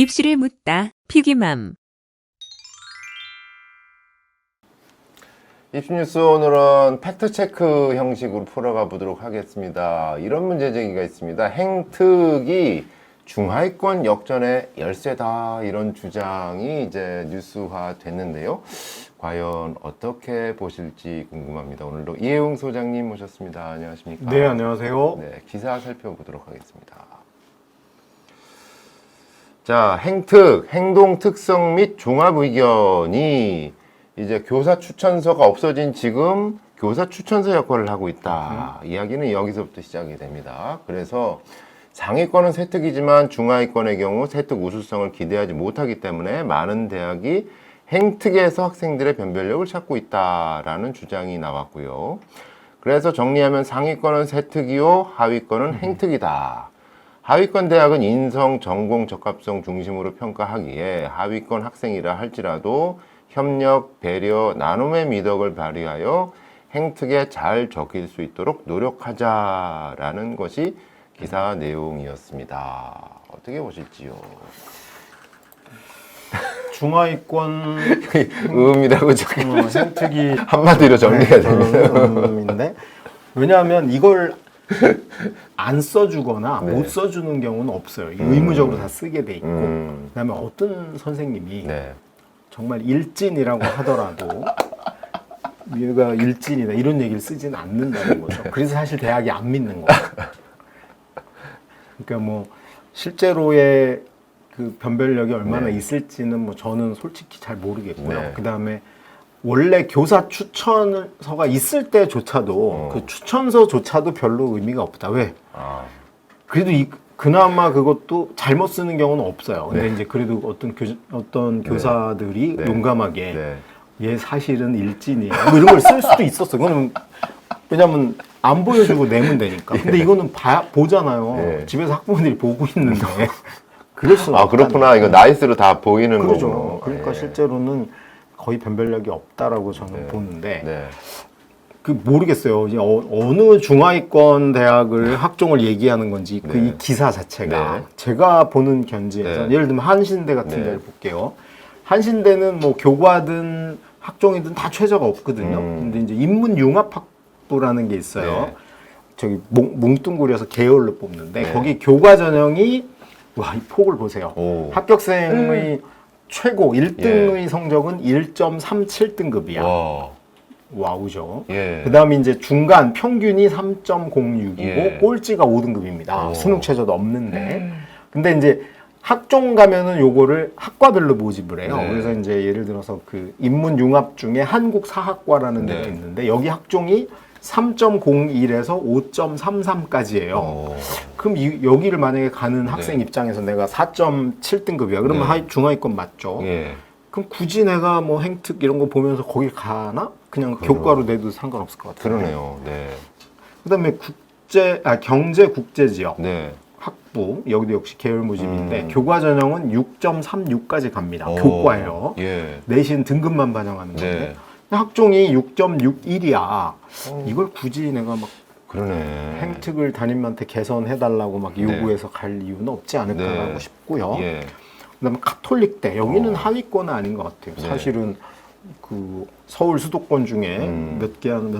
입시를 묻다. 피기맘. 입시뉴스 오늘은 팩트체크 형식으로 풀어가 보도록 하겠습니다. 이런 문제 제기가 있습니다. 행특이 중하위권 역전의 열쇠다, 이런 주장이 이제 뉴스화 됐는데요. 과연 어떻게 보실지 궁금합니다. 오늘도 이혜웅 소장님 모셨습니다. 안녕하십니까? 네, 안녕하세요. 네, 기사 살펴보도록 하겠습니다. 자, 행특, 행동 특성 및 종합 의견이 이제 교사 추천서가 없어진 지금 교사 추천서 역할을 하고 있다. 이야기는 여기서부터 시작이 됩니다. 그래서 상위권은 세특이지만 중하위권의 경우 세특 우수성을 기대하지 못하기 때문에 많은 대학이 행특에서 학생들의 변별력을 찾고 있다라는 주장이 나왔고요. 그래서 정리하면 상위권은 세특이요, 하위권은 행특이다. 하위권 대학은 인성, 전공, 적합성 중심으로 평가하기에 하위권 학생이라 할지라도 협력, 배려, 나눔의 미덕을 발휘하여 행특에 잘 적일 수 있도록 노력하자라는 것이 기사 내용이었습니다. 어떻게 보실지요? 중하위권 음이라고 적혀 행특이 한마디로 정리가 됩니다. 인데 왜냐하면 이걸 안 써주거나 네. 못 써주는 경우는 없어요. 이게 의무적으로 다 쓰게 돼 있고 그다음에 어떤 선생님이 네. 정말 일진이라고 하더라도 얘가 일진이다 이런 얘기를 쓰지는 않는다는 거죠. 그래서 사실 대학이 안 믿는 거예요. 그러니까 뭐 실제로의 그 변별력이 얼마나 네. 있을지는 뭐 저는 솔직히 잘 모르겠고요. 네. 그 다음에 원래 교사 추천서가 있을 때조차도 그 추천서조차도 별로 의미가 없다. 왜? 아, 그래도 그나마 그것도 잘못 쓰는 경우는 없어요. 근데 네. 이제 그래도 어떤 교사들이 네. 용감하게 네. 얘 사실은 일진이에요. 뭐 이런 걸 쓸 수도 있었어. 그거는 왜냐면 안 보여주고 내면 되니까. 근데 이거는 보잖아요. 네. 집에서 학부모들이 보고 있는데. 그럴 수는 아, 그렇구나. 이거 나이스로 다 보이는 그러죠. 거구나. 그러니까 예. 실제로는 거의 변별력이 없다라고 저는 네. 보는데 네. 그 모르겠어요. 이제 어느 중하위권 대학을 학종을 얘기하는 건지 그 네. 이 기사 자체가 네. 제가 보는 견지에서 네. 예를 들면 한신대 같은 네. 데를 볼게요. 한신대는 뭐 교과든 학종이든 다 최저가 없거든요. 근데 이제 인문융합학부라는 게 있어요. 네. 저기 뭉뚱그려서 계열로 뽑는데 네. 거기 교과 전형이 와, 이 폭을 보세요. 오. 합격생의 최고 1등의 예. 성적은 1.37등급이야. 와. 와우죠. 예. 그 다음에 이제 중간 평균이 3.06이고 예. 꼴찌가 5등급입니다. 오. 수능 최저도 없는데. 근데 이제 학종 가면은 요거를 학과별로 모집을 해요. 네. 그래서 이제 예를 들어서 그 인문융합 중에 한국사학과라는 네. 데가 있는데 여기 학종이 3.01에서 5.33까지예요. 오. 그럼 여기를 만약에 가는 네. 학생 입장에서 내가 4.7등급이야. 그러면 네. 중하위권 맞죠? 예. 그럼 굳이 내가 뭐 행특 이런 거 보면서 거기 가나? 그냥 교과로 내도 상관없을 것 같아요. 그러네요. 네. 그다음에 경제 국제 지역 네. 학부 여기도 역시 계열 모집인데 교과 전형은 6.36까지 갑니다. 오. 교과예요. 예. 내신 등급만 반영하는 건데 네. 학종이 6.61이야. 이걸 굳이 내가 막 그러네. 행특을 담임한테 개선해달라고 막 요구해서 갈 이유는 없지 않을까라고 네. 싶고요. 예. 그다음에 카톨릭대 여기는 하위권은 아닌 것 같아요. 네. 사실은 그 서울 수도권 중에 몇 개 하는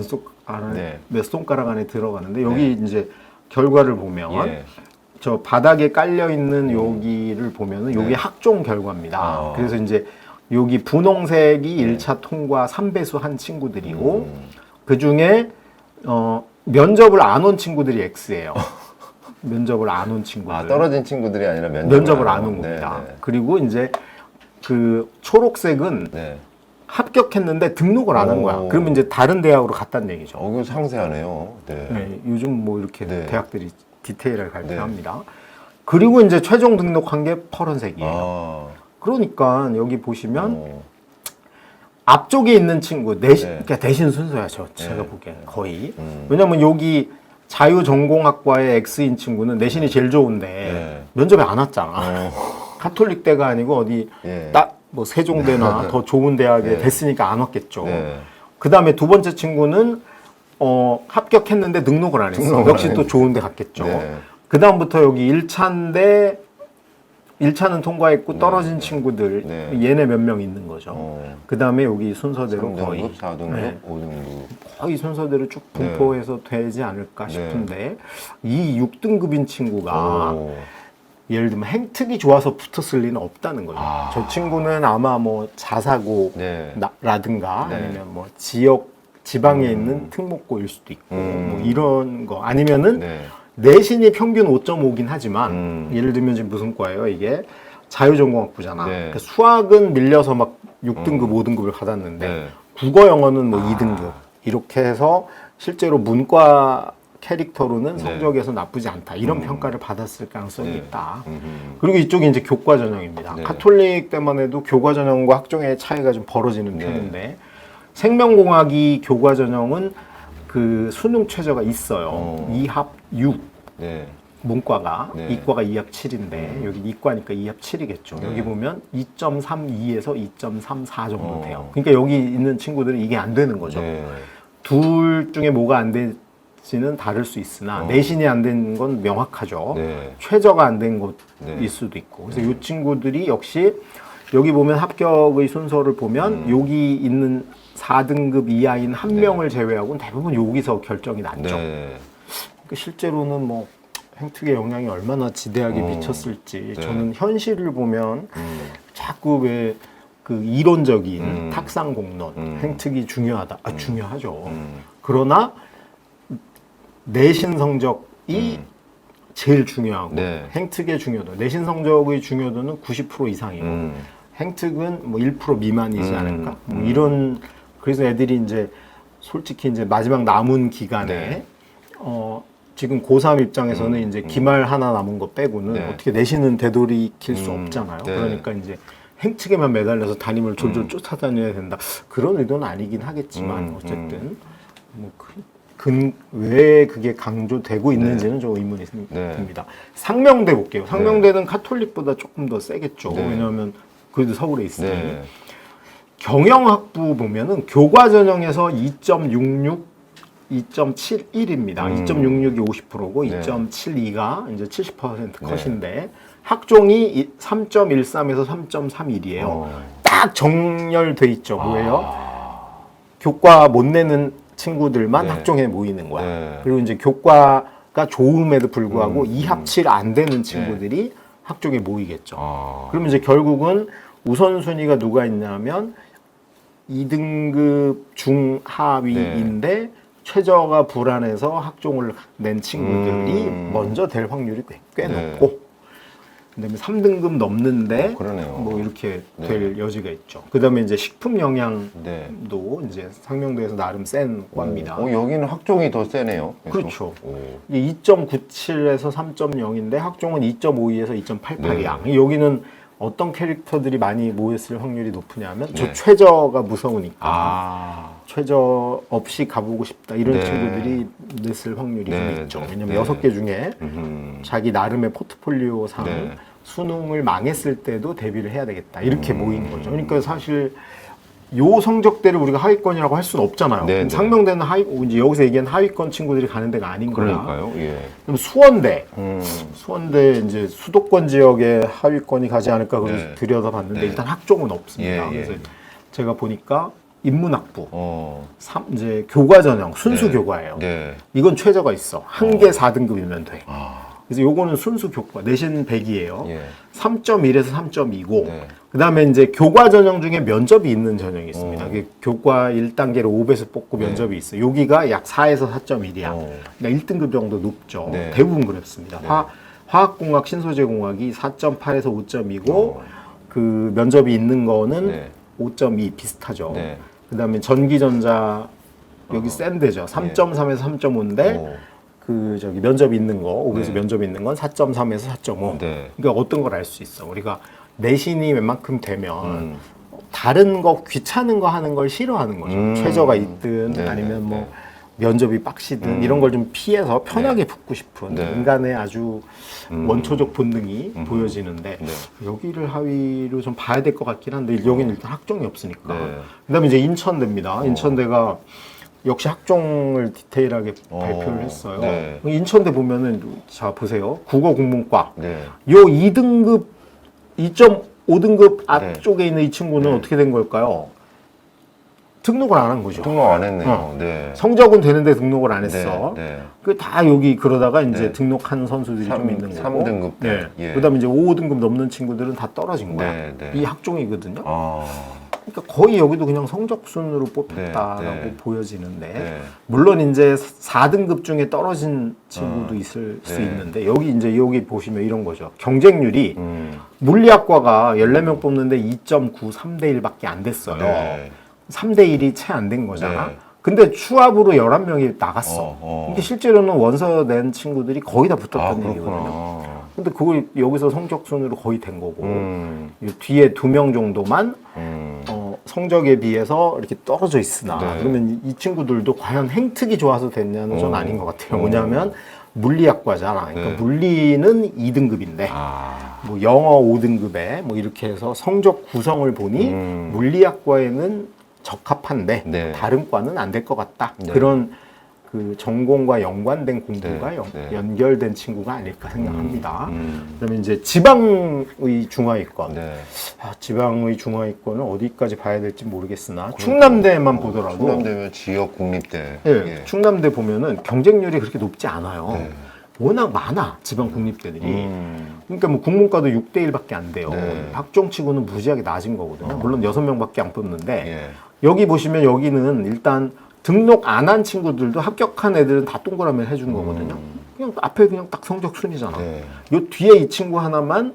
네. 몇 손가락 안에 들어가는데 여기 이제 결과를 보면 예. 저 바닥에 깔려 있는 여기를 보면은 여기 네. 학종 결과입니다. 아. 그래서 이제 여기 분홍색이 1차 통과 3배수 한 친구들이고 그 중에 면접을 안 온 친구들이 X예요. 면접을 안 온 친구들. 아, 떨어진 친구들이 아니라 면접을 안 온 네, 겁니다. 네. 그리고 이제 그 초록색은 네. 합격했는데 등록을 안 한 거야. 오. 그러면 이제 다른 대학으로 갔다는 얘기죠. 이거 상세하네요. 네. 네, 요즘 뭐 이렇게 네. 대학들이 디테일하게 발표합니다. 네. 그리고 이제 최종 등록한 게 파란색이에요. 아. 그러니까 여기 보시면 어. 앞쪽에 있는 친구 내신, 네. 그러니까 대신 순서야 제가 네. 보기엔 거의. 음. 왜냐면 여기 자유전공학과의 X인 친구는 내신이 제일 좋은데 네. 면접에 안 왔잖아. 어. 카톨릭대가 아니고 어디 예. 뭐 세종대나 더 좋은 대학에 네. 됐으니까 안 왔겠죠. 네. 그 다음에 두 번째 친구는 합격했는데 등록을 안 했어. 등록을 역시 안 또 했네. 좋은 데 갔겠죠. 네. 그 다음부터 여기 1차인데 1차는 통과했고 떨어진 네. 친구들 네. 얘네 몇 명 있는 거죠. 그 다음에 여기 순서대로 3등급, 거의 4등급, 네. 5등급. 거의 순서대로 쭉 분포해서 되지 않을까 네. 싶은데 이 6등급인 친구가 오. 예를 들면 행특이 좋아서 붙었을 리는 없다는 거죠. 아. 저 친구는 아마 뭐 자사고 네. 라든가 네. 아니면 뭐 지방에 있는 특목고일 수도 있고 뭐 이런 거 아니면은 네. 내신이 평균 5.5긴 하지만 예를 들면 지금 무슨 과예요? 이게 자유전공학부잖아. 네. 그러니까 수학은 밀려서 막 6등급, 5등급을 받았는데 네. 국어, 영어는 뭐 2등급 이렇게 해서 실제로 문과 캐릭터로는 성적에서 나쁘지 않다. 이런 평가를 받았을 가능성이 네. 있다. 그리고 이쪽이 이제 교과 전형입니다. 네. 카톨릭 때만 해도 교과 전형과 학종의 차이가 좀 벌어지는 네. 편인데 생명공학이 교과 전형은 그 수능 최저가 있어요. 2합 6 네. 문과가 네. 이과가 2합 7인데 여기 이과니까 2합 7이겠죠. 네. 여기 보면 2.32에서 2.34 정도 돼요. 어. 그러니까 여기 있는 친구들은 이게 안 되는 거죠. 네. 둘 중에 뭐가 안 될지는 다를 수 있으나 내신이 안 된 건 명확하죠. 네. 최저가 안 된 것일 네. 수도 있고. 그래서 이 친구들이 역시 여기 보면 합격의 순서를 보면 여기 있는 4등급 이하인 한 명을 제외하고는 대부분 여기서 결정이 났죠. 네. 그러니까 실제로는 뭐 행특의 영향이 얼마나 지대하게 미쳤을지 네. 저는 현실을 보면 자꾸 왜 그 이론적인 탁상 공론 행특이 중요하다. 중요하죠. 그러나 내신 성적이 제일 중요하고 네. 행특의 중요도 내신 성적의 중요도는 90% 이상이고 행특은 뭐 1% 미만이지 않을까 뭐 이런 그래서 애들이 이제 솔직히 이제 마지막 남은 기간에 네. 지금 고3 입장에서는 이제 기말 하나 남은 거 빼고는 네. 어떻게 내신은 되돌이킬 수 없잖아요. 네. 그러니까 이제 행특에만 매달려서 담임을 졸졸 쫓아다녀야 된다. 그런 의도는 아니긴 하겠지만 어쨌든 뭐 왜 그게 강조되고 있는지는 좀 의문이 네. 듭니다. 상명대 볼게요. 상명대는 카톨릭보다 조금 더 세겠죠. 네. 왜냐하면 그래도 서울에 있으니. 네. 경영학부 보면은 교과 전형에서 2.66, 2.71입니다. 2.66이 50%고 네. 2.72가 이제 70% 네. 컷인데 학종이 3.13에서 3.31이에요. 딱 정렬돼 있죠. 뭐예요? 교과 못 내는 친구들만 네. 학종에 모이는 거야. 네. 그리고 이제 교과가 좋음에도 불구하고 2합 7 안 되는 친구들이 학종에 모이겠죠. 그러면 이제 결국은 우선순위가 누가 있냐면 2등급 중하위인데 최저가 불안해서 학종을 낸 친구들이 먼저 될 확률이 꽤 네. 높고 그다음에 3등급 넘는데 그러네요. 뭐 이렇게 네. 될 여지가 있죠. 그다음에 이제 식품 영양도 네. 이제 상명대에서 나름 센 과입니다. 여기는 학종이 더 세네요. 계속. 그렇죠. 오. 이게 2.97에서 3.0인데 학종은 2.52에서 2.88이야. 네. 여기는 어떤 캐릭터들이 많이 모였을 확률이 높으냐면 저 네. 최저가 무서우니까 최저 아. 없이 가보고 싶다 이런 네. 친구들이 냈을 확률이 네, 좀 있죠. 네, 왜냐면 네. 6개 중에 자기 나름의 포트폴리오상 네. 수능을 망했을 때도 대비를 해야 되겠다 이렇게 모인 거죠. 그러니까 사실 요 성적대를 우리가 하위권이라고 할 수는 없잖아요. 네, 네. 상명대는 이제 여기서 얘기한 하위권 친구들이 가는 데가 아닌 거야. 그러니까요. 예. 그럼 수원대 이제 수도권 지역에 하위권이 가지 않을까 그래서 네. 들여다봤는데 네. 일단 학종은 없습니다. 예, 예. 그래서 제가 보니까 인문학부 이제 교과 전형 순수 네. 교과예요. 네. 이건 최저가 있어. 한 개 4등급이면 돼. 그래서 요거는 순수 교과 내신 100이에요. 예. 3.1에서 3.2고 네. 그다음에 이제 교과 전형 중에 면접이 있는 전형이 있습니다. 그게 교과 1단계로 5배수 뽑고 면접이 있어요. 여기가 약 4에서 4.1이야. 그러니까 1등급 정도 높죠. 네. 대부분 그렇습니다. 화학공학, 신소재공학이 4.8에서 5.2고 그 면접이 있는 거는 네. 5.2 비슷하죠. 네. 그다음에 전기전자 여기 센 데죠. 3.3에서 3.5인데 그 저기 면접이 있는 거, 5배수 네. 면접이 있는 건 4.3에서 4.5. 네. 그러니까 어떤 걸 알 수 있어. 우리가 내신이 웬만큼 되면 다른 거 귀찮은 거 하는 걸 싫어하는 거죠. 최저가 있든 네, 아니면 뭐 네. 면접이 빡시든 이런 걸 좀 피해서 편하게 붙고 싶은 네. 인간의 아주 원초적 본능이 보여지는데 네. 여기를 하위로 좀 봐야 될 것 같긴 한데 여기는 일단 학종이 없으니까. 네. 그다음에 이제 인천대입니다. 인천대가 역시 학종을 디테일하게 발표를 했어요. 네. 인천대 보면은 자 보세요. 국어 국문과 네. 요 2등급 2.5등급 앞쪽에 있는 이 친구는 네. 어떻게 된 걸까요? 등록을 안 한 거죠. 등록 안 했네요. 네. 성적은 되는데 등록을 안 했어. 네. 네. 그 다 여기 그러다가 이제 네. 등록한 선수들이 좀 있는 거고. 3등급. 네. 예. 그다음에 이제 5등급 넘는 친구들은 다 떨어진 거야. 네, 네. 이 학종이거든요. 아, 그러니까 거의 여기도 그냥 성적 순으로 뽑혔다라고 네, 네. 보여지는데 네. 물론 이제 4등급 중에 떨어진 친구도 있을 수 네. 있는데 여기 보시면 이런 거죠. 경쟁률이 음. 물리학과가 14명 뽑는데 2.9, 3대 1밖에 안 됐어요. 네. 3대 1이 채 안 된 거잖아. 네. 근데 추합으로 11명이 나갔어. 어. 근데 실제로는 원서 낸 친구들이 거의 다 붙었다는 아, 얘기거든요. 그렇구나. 근데 그걸 여기서 성적 순으로 거의 된 거고 이 뒤에 2명 정도만 성적에 비해서 이렇게 떨어져 있으나 네. 그러면 이 친구들도 과연 행특이 좋아서 됐냐는 전 아닌 것 같아요. 어. 뭐냐면 물리학과잖아. 그러니까 네. 물리는 2등급인데 아. 뭐 영어 5등급에 뭐 이렇게 해서 성적 구성을 보니 물리학과에는 적합한데 네. 다른 과는 안 될 것 같다. 네. 그런 그 전공과 연관된 공부가 네. 네. 연결된 친구가 아닐까 생각합니다. 음. 그다음에 이제 지방의 중하위권. 네. 지방의 중하위권은 어디까지 봐야 될지 모르겠으나 충남대만 보더라도 충남대면 지역 국립대. 예, 예. 충남대 보면은 경쟁률이 그렇게 높지 않아요. 네. 워낙 많아 지방 국립대들이. 음. 그러니까 뭐 국문과도 6대 1밖에 안 돼요. 네. 학종치고는 무지하게 낮은 거거든요. 물론 6명밖에 안 뽑는데 예. 여기 보시면 여기는 일단 등록 안 한 친구들도 합격한 애들은 다 동그라미 해준 거거든요. 그냥 앞에 그냥 딱 성적 순이잖아. 네. 요 뒤에 이 친구 하나만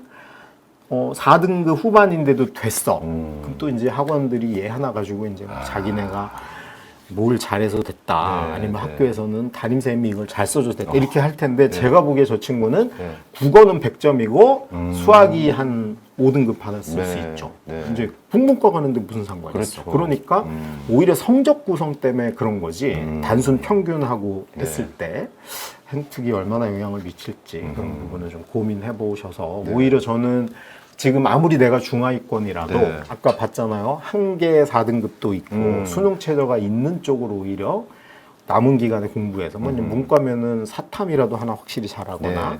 4등급 후반인데도 됐어. 그럼 또 이제 학원들이 얘 하나 가지고 이제 자기네가 뭘 잘해서 됐다. 네, 아니면 네. 학교에서는 담임쌤이 이걸 잘 써줘서 됐다. 이렇게 할 텐데 제가 보기에 저 친구는 네. 국어는 100점이고 수학이 한 5등급 받았을 수 네, 있죠. 네. 이제 국문과 가는데 무슨 상관이 있어. 그렇죠. 그러니까 오히려 성적 구성 때문에 그런 거지. 단순 평균하고 했을 때 행특이 얼마나 영향을 미칠지 그런 부분을 좀 고민해 보셔서 오히려 저는 지금 아무리 내가 중하위권이라도 네. 아까 봤잖아요. 한 개 4등급도 있고 수능 최저가 있는 쪽으로 오히려 남은 기간에 공부해서 뭐 문과면은 사탐이라도 하나 확실히 잘하거나 네.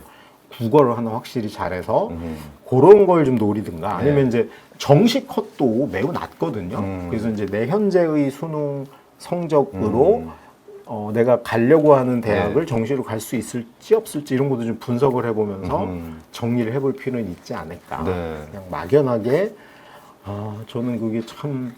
국어를 하나 확실히 잘해서 그런 걸 좀 노리든가 아니면 이제 정시 컷도 매우 낮거든요. 그래서 이제 내 현재의 수능 성적으로 내가 가려고 하는 대학을 정시로 갈 수 있을지 없을지 이런 것도 좀 분석을 해보면서 정리를 해볼 필요는 있지 않을까. 네. 그냥 막연하게 저는 그게 참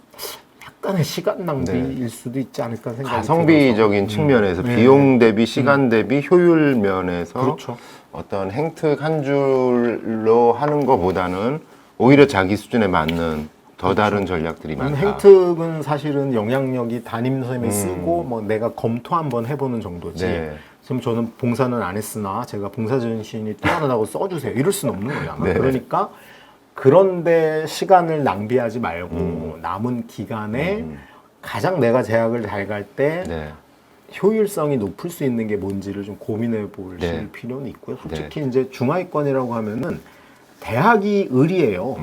약간의 시간 낭비일 수도 있지 않을까 생각이 가성비적인 측면에서 네. 비용 대비 시간 대비 효율 면에서 그렇죠. 어떤 행특 한 줄로 하는 것보다는 오히려 자기 수준에 맞는 더 다른 전략들이 많다. 행특은 사실은 영향력이 담임선생님이 쓰고 뭐 내가 검토 한번 해보는 정도지. 네. 그럼 저는 봉사는 안 했으나 제가 봉사정신이 뛰어나다고 써주세요. 이럴 수는 없는 거잖아. 네. 그러니까 그런데 시간을 낭비하지 말고 남은 기간에 가장 내가 대학을 잘 갈 때 네. 효율성이 높을 수 있는 게 뭔지를 좀 고민해 보실 네. 필요는 있고요. 솔직히 이제 중하위권이라고 하면은 대학이 을이에요.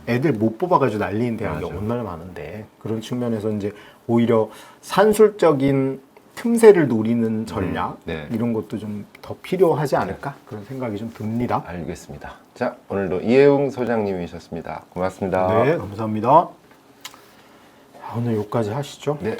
애들 못 뽑아가지고 난리인 대학이 맞아. 얼마나 많은데 그런 측면에서 이제 오히려 산술적인 틈새를 노리는 전략 네. 이런 것도 좀 더 필요하지 않을까 그런 생각이 좀 듭니다. 알겠습니다. 자, 오늘도 이혜웅 소장님이셨습니다. 고맙습니다. 네, 감사합니다. 오늘 여기까지 하시죠. 네.